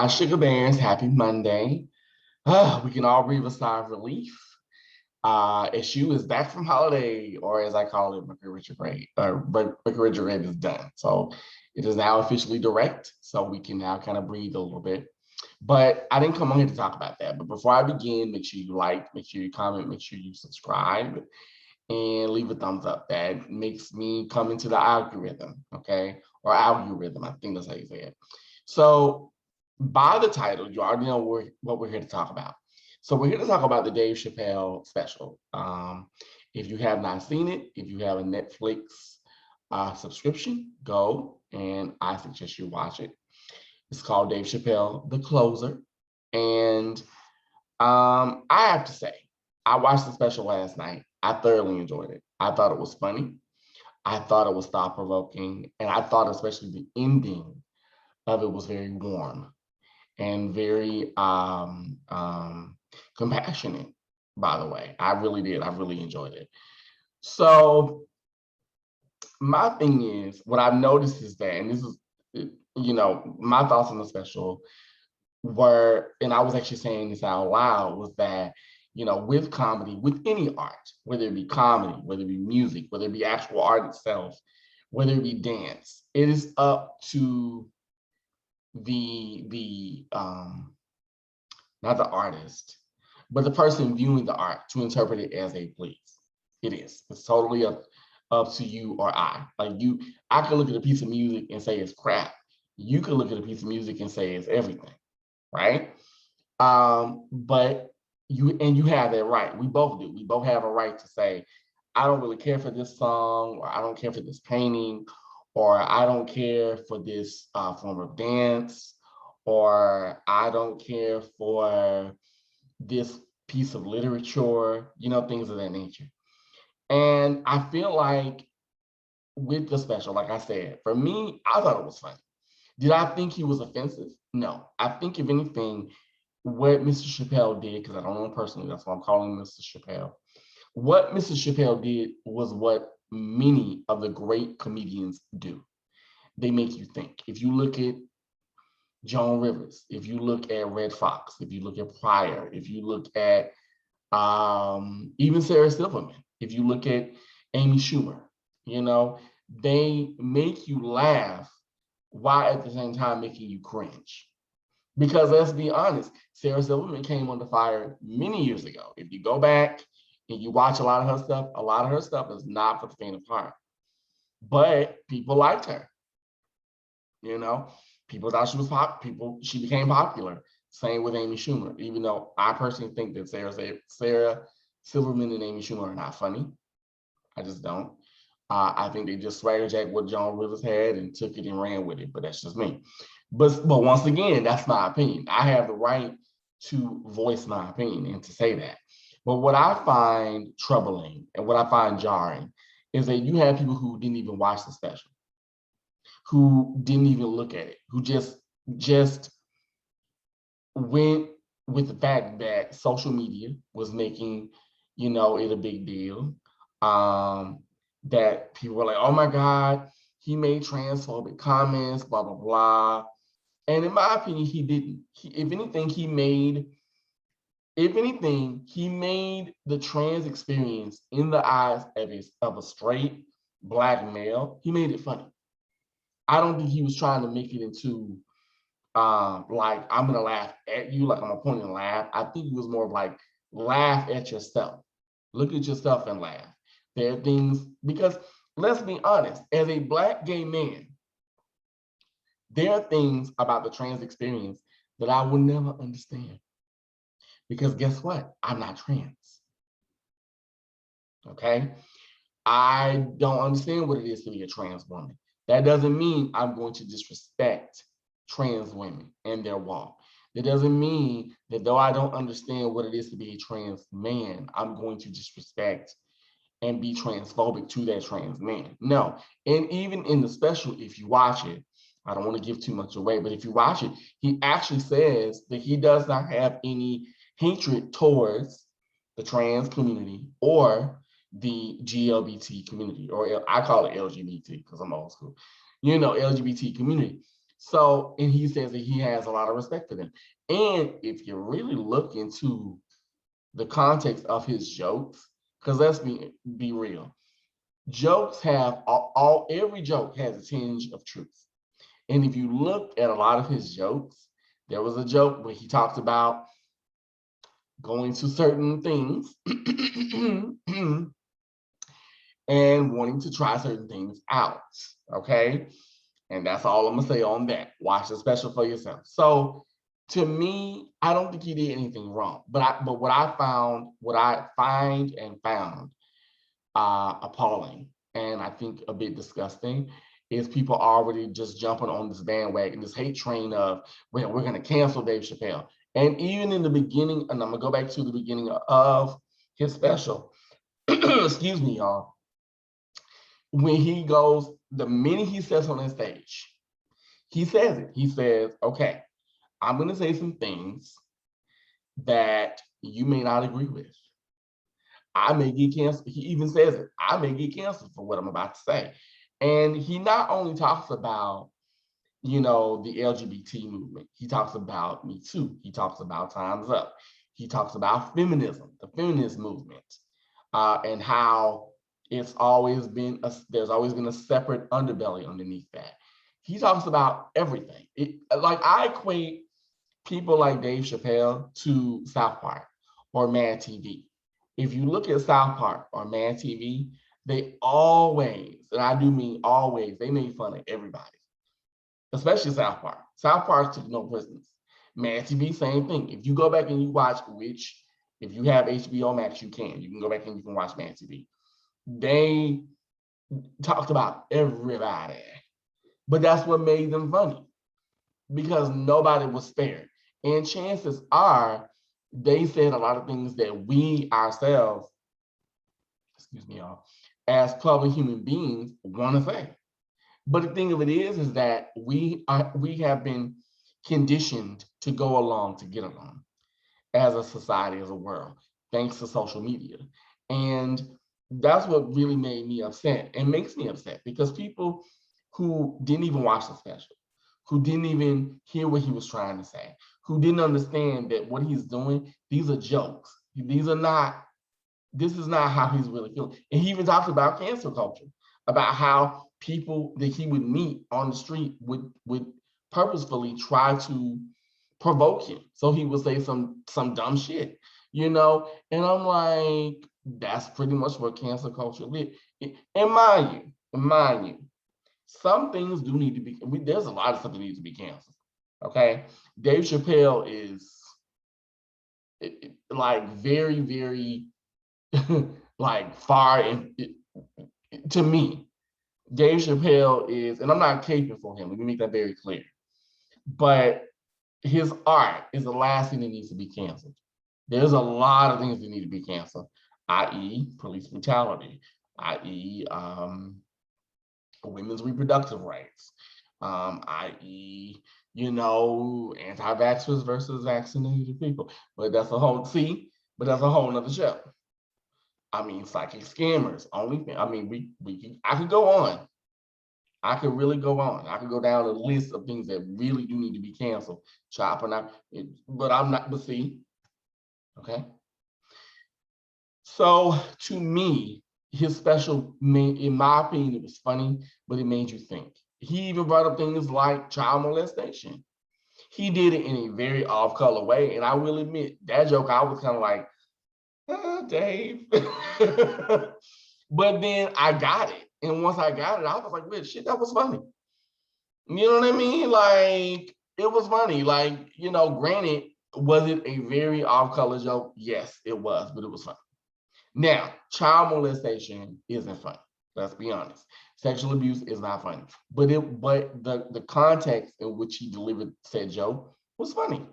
Sugar Bears, happy Monday. We can all breathe a sigh of relief. Issue is back from holiday, or as I call it, Mercury retrograde. Mercury retrograde is done. So it is now officially direct. So we can now kind of breathe a little bit. But I didn't come on here to talk about that. But before I begin, make sure you like, make sure you comment, make sure you subscribe, and leave a thumbs up. That makes me come into the algorithm, okay? Or algorithm, I think that's how you say it. So by the title, you already know what we're here to talk about. So we're here to talk about the Dave Chappelle special. If you have not seen it, if you have a Netflix subscription, go, and I suggest you watch it. It's called Dave Chappelle, The Closer. And I have to say, I watched the special last night. I thoroughly enjoyed it. I thought it was funny. I thought it was thought-provoking. And I thought especially the ending of it was very warm and very compassionate, by the way. I really did. I really enjoyed it. So my thing is, what I've noticed is that, and this is, my thoughts on the special were, and I was actually saying this out loud, was that, with comedy, with any art, whether it be comedy, whether it be music, whether it be actual art itself, whether it be dance, it is up to the not the artist, but the person viewing the art to interpret it as they please. It is. It's totally up to you or I. I can look at a piece of music and say it's crap. You can look at a piece of music and say it's everything, right? But you have that right. We both do. We both have a right to say, I don't really care for this song, or I don't care for this painting, or I don't care for this form of dance, or I don't care for this piece of literature, things of that nature. And I feel like with the special, like I said, for me, I thought it was funny. Did I think he was offensive? No. I think if anything, what Mr. Chappelle did, because I don't know him personally, that's why I'm calling him Mr. Chappelle. What Mr. Chappelle did was what many of the great comedians do. They make you think. If you look at Joan Rivers, if you look at Red Fox, if you look at Pryor, if you look at even Sarah Silverman, if you look at Amy Schumer, they make you laugh while at the same time making you cringe. Because let's be honest, Sarah Silverman came under fire many years ago. If you go back and you watch a lot of her stuff is not for the faint of heart. But people liked her. People thought she was she became popular. Same with Amy Schumer, even though I personally think that Sarah Silverman and Amy Schumer are not funny. I just don't. I think they just swaggerjacked what Joan Rivers had and took it and ran with it, but that's just me. But once again, that's my opinion. I have the right to voice my opinion and to say that. But what I find troubling and what I find jarring is that you have people who didn't even watch the special, who didn't even look at it, who just went with the fact that social media was making, it a big deal. That people were like, oh my God, he made transphobic comments, blah, blah, blah. And in my opinion, he didn't. If anything, he made the trans experience in the eyes of a straight Black male, he made it funny. I don't think he was trying to make it into like, I'm gonna laugh at you, like I'm gonna point and laugh. I think it was more of like, laugh at yourself. Look at yourself and laugh. There are things, because let's be honest, as a Black gay man, there are things about the trans experience that I will never understand. Because guess what? I'm not trans. Okay? I don't understand what it is to be a trans woman. That doesn't mean I'm going to disrespect trans women and their walk. That doesn't mean that though I don't understand what it is to be a trans man, I'm going to disrespect and be transphobic to that trans man. No. And even in the special, if you watch it, I don't want to give too much away, but if you watch it, he actually says that he does not have any hatred towards the trans community or the GLBT community, or I call it LGBT because I'm old school, LGBT community. So, and he says that he has a lot of respect for them. And if you really look into the context of his jokes, because let's be real, jokes have every joke has a tinge of truth. And if you look at a lot of his jokes, there was a joke where he talked about going to certain things and wanting to try certain things out. Okay. And that's all I'm gonna say on that. Watch the special for yourself. So to me, I don't think he did anything wrong. But what I find and found appalling and I think a bit disgusting is people already just jumping on this bandwagon, this hate train of, well, we're gonna cancel Dave Chappelle. And even in the beginning, and I'm gonna go back to the beginning of his special, excuse me, y'all, when he goes, the minute he steps on that stage, he says it. He says, okay, I'm going to say some things that you may not agree with. I may get canceled. He even says it. I may get canceled for what I'm about to say. And he not only talks about, the LGBT movement, he talks about Me Too. He talks about Time's Up. He talks about feminism, the feminist movement, and how there's always been a separate underbelly underneath that. He talks about everything. Like I equate people like Dave Chappelle to South Park or Mad TV. If you look at South Park or Mad TV, they always, and I do mean always, they made fun of everybody, especially South Park. South Park took no prisoners. Mad TV, same thing. If you go back and you watch, which if you have HBO Max, you can go back and you can watch Mad TV. They talked about everybody, but that's what made them funny because nobody was spared. And chances are they said a lot of things that we ourselves, excuse me, y'all, as public human beings want to say. But the thing of it is that we have been conditioned to go along to get along as a society, as a world, thanks to social media. And that's what really made me upset and makes me upset because people who didn't even watch the special, who didn't even hear what he was trying to say, who didn't understand that what he's doing, these are jokes. This is not how he's really feeling. And he even talks about cancel culture, about how people that he would meet on the street would purposefully try to provoke him. So he would say some dumb shit, And I'm like, that's pretty much what cancel culture is. And mind you, some things do need to be, there's a lot of stuff that needs to be canceled. Okay. Dave Chappelle is like very, very like far in, to me, Dave Chappelle is, and I'm not caping for him, let me make that very clear, but his art is the last thing that needs to be canceled. There's a lot of things that need to be canceled, i.e. police brutality, i.e. Women's reproductive rights, i.e., anti-vaxxers versus vaccinated people. But that's a whole nother show. I mean, psychic scammers, I could go on. I could really go on. I could go down a list of things that really do need to be canceled. Chopping out, but I'm not, but see, okay. So to me, his special, in my opinion, it was funny, but it made you think. He even brought up things like child molestation. He did it in a very off-color way, and I will admit, that joke, I was kind of like, Dave. But then I got it. And once I got it, I was like, wait, shit, that was funny. You know what I mean? Like, it was funny. Like, granted, was it a very off-color joke? Yes, it was, but it was funny. Now, child molestation isn't funny. Let's be honest. Sexual abuse is not funny. But the context in which he delivered said joke was funny.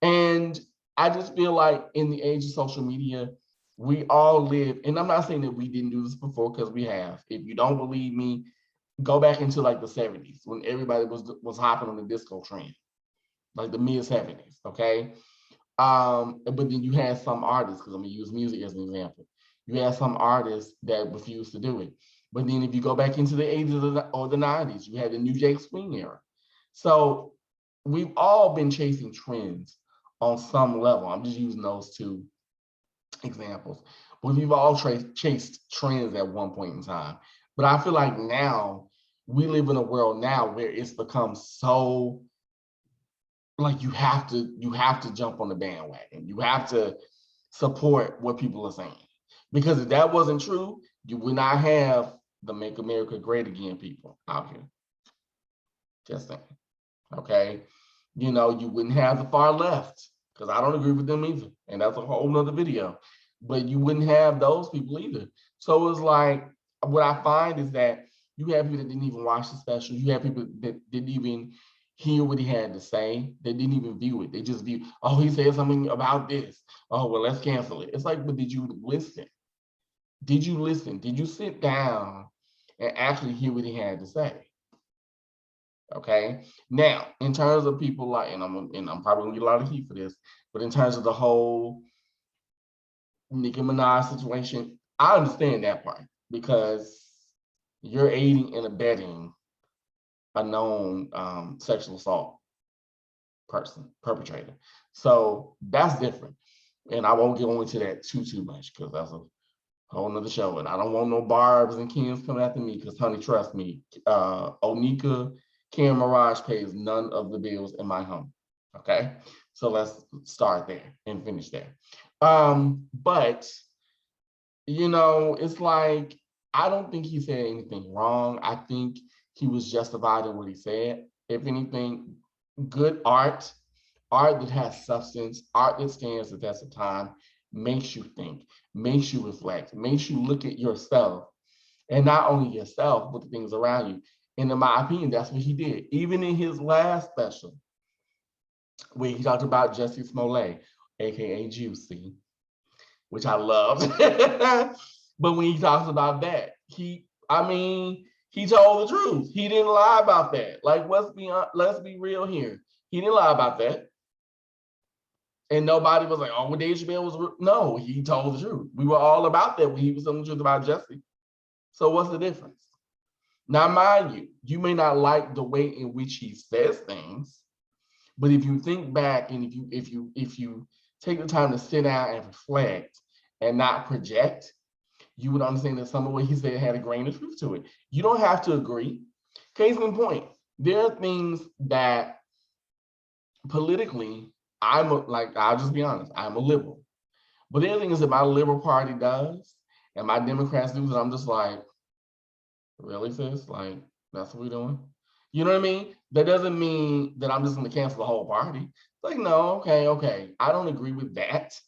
And I just feel like in the age of social media, we all live, and I'm not saying that we didn't do this before, because we have. If you don't believe me, go back into like the 70s when everybody was hopping on the disco trend, like the mid 70s, okay? But then you had some artists, because I'm gonna use music as an example. You had some artists that refused to do it. But then if you go back into the 80s or the 90s, you had the New Jack Swing era. So we've all been chasing trends on some level. I'm just using those two examples. But we've all chased trends at one point in time. But I feel like now we live in a world now where it's become so like you have to jump on the bandwagon. You have to support what people are saying. Because if that wasn't true, you would not have the Make America Great Again people out here. Just saying. Okay. You know, you wouldn't have the far left, because I don't agree with them either. And that's a whole nother video. But you wouldn't have those people either. So it's like, what I find is that you have people that didn't even watch the special. You have people that didn't even hear what he had to say. They didn't even view it. They just view, oh, he said something about this. Oh, well, let's cancel it. It's like, but did you listen? Did you listen? Did you sit down and actually hear what he had to say? Okay. Now, in terms of people like, and I'm probably gonna get a lot of heat for this, but in terms of the whole Nicki Minaj situation, I understand that part because you're aiding and abetting a known sexual assault perpetrator. So that's different. And I won't get into that too much because that's a whole nother show. And I don't want no Barbs and Kims coming after me because, honey, trust me, Onika Kim Mirage pays none of the bills in my home. Okay. So let's start there and finish there. But you know, it's like, I don't think he said anything wrong. I think he was justified in what he said. If anything, good art that has substance, art that stands the test of time, makes you think, makes you reflect, makes you look at yourself, and not only yourself, but the things around you. And in my opinion, that's what he did. Even in his last special, where he talked about Jussie Smollett, aka Juicy, which I loved. But when he talks about that, he told the truth. He didn't lie about that. Like, let's be real here. He didn't lie about that. And nobody was like, oh, well, Dave Chappelle was, no, he told the truth. We were all about that when he was telling the truth about Jussie. So what's the difference? Now, mind you, you may not like the way in which he says things, but if you think back and if you take the time to sit down and reflect and not project, you would understand that some of what he said had a grain of truth to it. You don't have to agree. Case in point, there are things that politically, I'll just be honest, I'm a liberal. But there are things that my Liberal Party does and my Democrats do that I'm just like, really, sis? Like, that's what we're doing? You know what I mean? That doesn't mean that I'm just going to cancel the whole party. It's like, no, okay. I don't agree with that,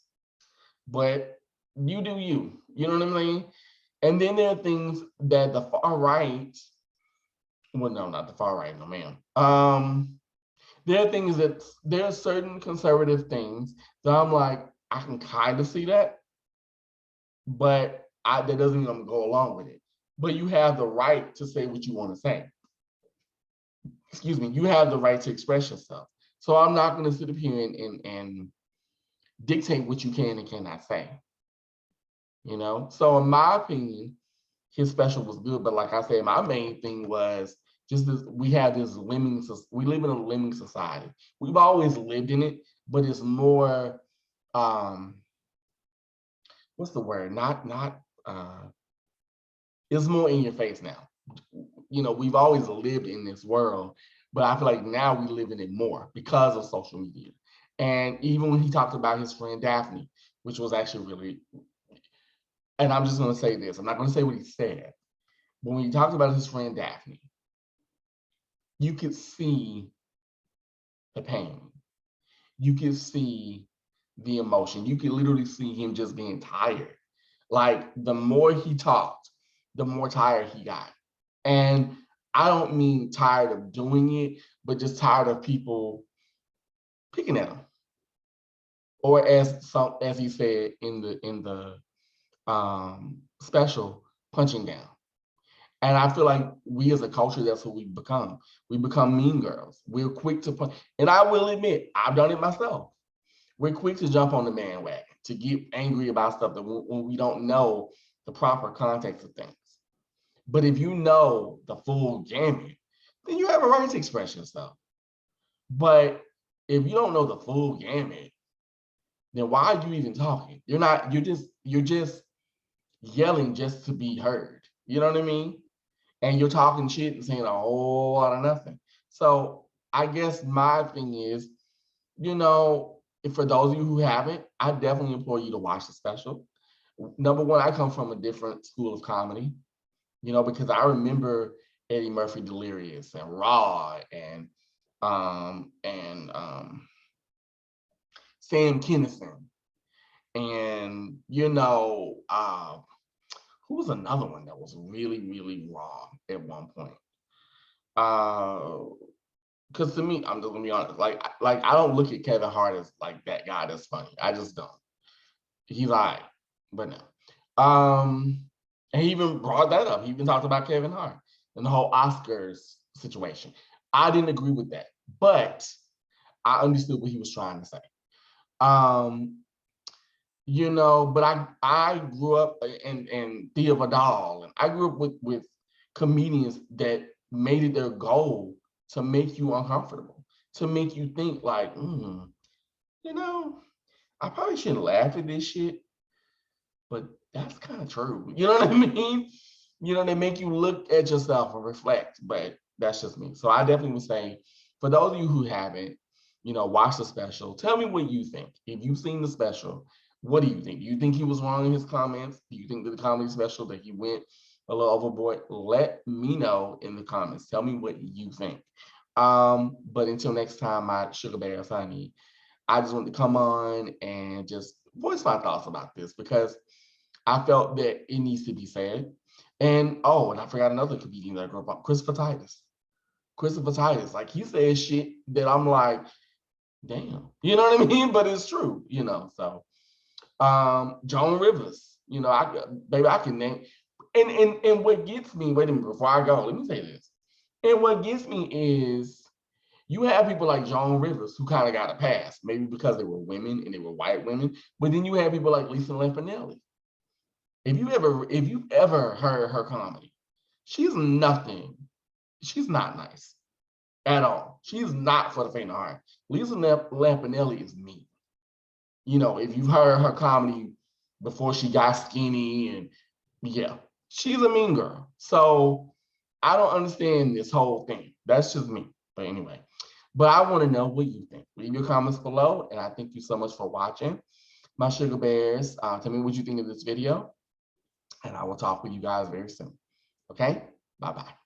but you do you. You know what I mean? And then there are things that the far right, well, no, not the far right, no, ma'am. There are things there are certain conservative things that I'm like, I can kind of see that, but that doesn't mean I'm going to go along with it. But you have the right to say what you want to say. Excuse me, you have the right to express yourself. So I'm not going to sit up here and dictate what you can and cannot say. You know? So in my opinion, his special was good. But like I said, my main thing was just this, we live in a lemming society. We've always lived in it, but it's more, what's the word? It's more in your face now. You know, we've always lived in this world, but I feel like now we live in it more because of social media. And even when he talked about his friend Daphne, which was actually really, and I'm just going to say this, I'm not going to say what he said, but when he talked about his friend Daphne, you could see the pain. You could see the emotion. You could literally see him just being tired. Like, the more he talked, the more tired he got. And I don't mean tired of doing it, but just tired of people picking at him. Or as he said in the special, punching down. And I feel like we as a culture, that's what we become. We become mean girls. We're quick to punch. And I will admit, I've done it myself. We're quick to jump on the bandwagon, to get angry about stuff that when we don't know the proper context of things. But if you know the full gamut, then you have a right to express yourself. But if you don't know the full gamut, then why are you even talking? You're just yelling just to be heard. You know what I mean? And you're talking shit and saying a whole lot of nothing. So I guess my thing is, you know, for those of you who haven't, I definitely implore you to watch the special. Number one, I come from a different school of comedy, you know, because I remember Eddie Murphy Delirious and Raw and Sam Kinison and who was another one that was really, really raw at one point? Because to me, I'm just gonna be honest, like I don't look at Kevin Hart as like that guy that's funny. I just don't. He's like, but no. And he even brought that up. He even talked about Kevin Hart and the whole Oscars situation. I didn't agree with that, but I understood what he was trying to say. Um, but I grew up and Thea Vidal, and I grew up with comedians that made it their goal to make you uncomfortable, to make you think like, you know, I probably shouldn't laugh at this shit, but that's kind of true. You know what I mean? They make you look at yourself and reflect, but that's just me. So I definitely would say, for those of you who haven't, watch the special. Tell me what you think. If you've seen the special, what do you think? Do you think he was wrong in his comments? Do you think that the comedy special that he went a little overboard? Let me know in the comments. Tell me what you think. But until next time, my sugar bears, honey, I just want to come on and just voice my thoughts about this because I felt that it needs to be said. And I forgot another comedian that I grew up on, Christopher Titus. Christopher Titus, like he says shit that I'm like, damn, you know what I mean? But it's true, So Joan Rivers, I can name. And what gets me, wait a minute, before I go, let me say this. And what gets me is you have people like Joan Rivers who kind of got a pass, maybe because they were women and they were white women. But then you have people like Lisa Lampanelli. If you've ever heard her comedy, she's nothing. She's not nice at all. She's not for the faint of heart. Lisa Lampanelli is me. If you've heard her comedy before she got skinny and yeah, she's a mean girl. So I don't understand this whole thing. That's just me. But anyway, I want to know what you think. Leave your comments below. And I thank you so much for watching. My sugar bears, tell me what you think of this video. And I will talk with you guys very soon. Okay? Bye-bye.